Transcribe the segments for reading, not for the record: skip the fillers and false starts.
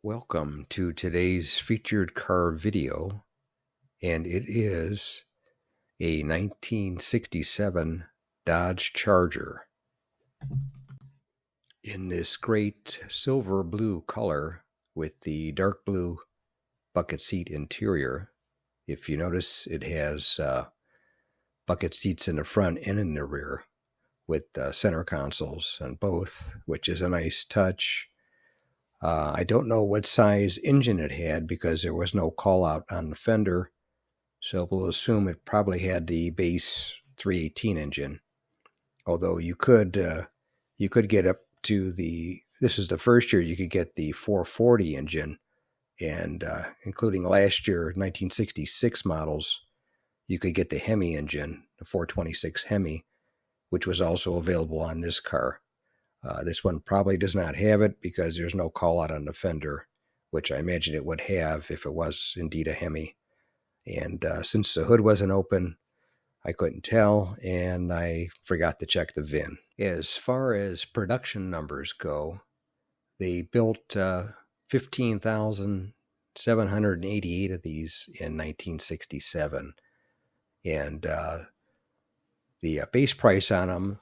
Welcome to today's featured car video, and it is a 1967 Dodge Charger in this great silver blue color with the dark blue bucket seat interior. If you notice, it has bucket seats in the front and in the rear with center consoles on both, which is a nice touch. I don't know what size engine it had because there was no call out on the fender, so we'll assume it probably had the base 318 engine. Although you could get up to this is the first year you could get the 440 engine, and including last year 1966 models, you could get the Hemi engine, the 426 Hemi, which was also available on this car. This one probably does not have it because there's no call out on the fender, which I imagine it would have if it was indeed a Hemi. And since the hood wasn't open, I couldn't tell, and I forgot to check the VIN. As far as production numbers go, they built 15,788 of these in 1967. And the base price on them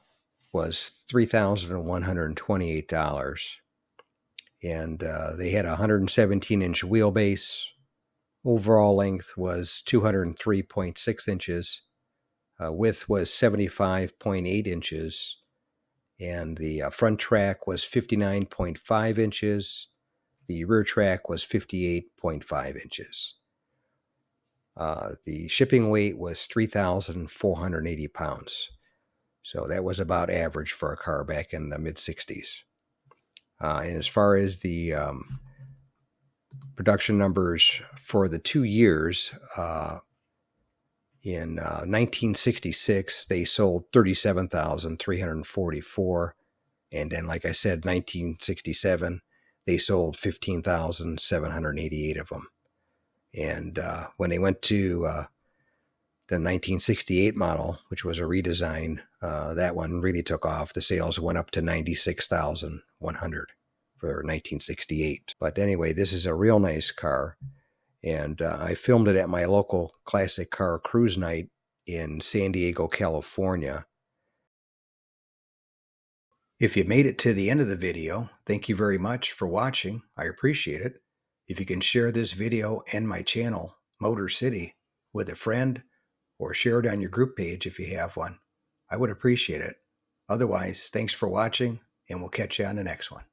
was $3,128. And they had a 117-inch wheelbase. Overall length was 203.6 inches. Width was 75.8 inches. And the front track was 59.5 inches. The rear track was 58.5 inches. The shipping weight was 3,480 pounds. So that was about average for a car back in the mid-60s. And as far as the production numbers for the 2 years, in 1966, they sold 37,344. And then, like I said, 1967, they sold 15,788 of them. And when they went to the 1968 model, which was a redesign, that one really took off. The sales went up to 96,100 for 1968. But anyway, this is a real nice car. And I filmed it at my local classic car cruise night in San Diego, California. If you made it to the end of the video, thank you very much for watching. I appreciate it. If you can share this video and my channel, Motor City, with a friend, or share it on your group page if you have one, I would appreciate it. Otherwise, thanks for watching, and we'll catch you on the next one.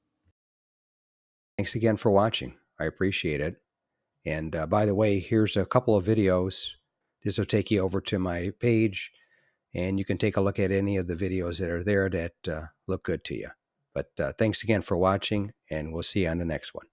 Thanks again for watching. I appreciate it. And by the way, here's a couple of videos. This will take you over to my page, and you can take a look at any of the videos that are there that look good to you. But thanks again for watching, and we'll see you on the next one.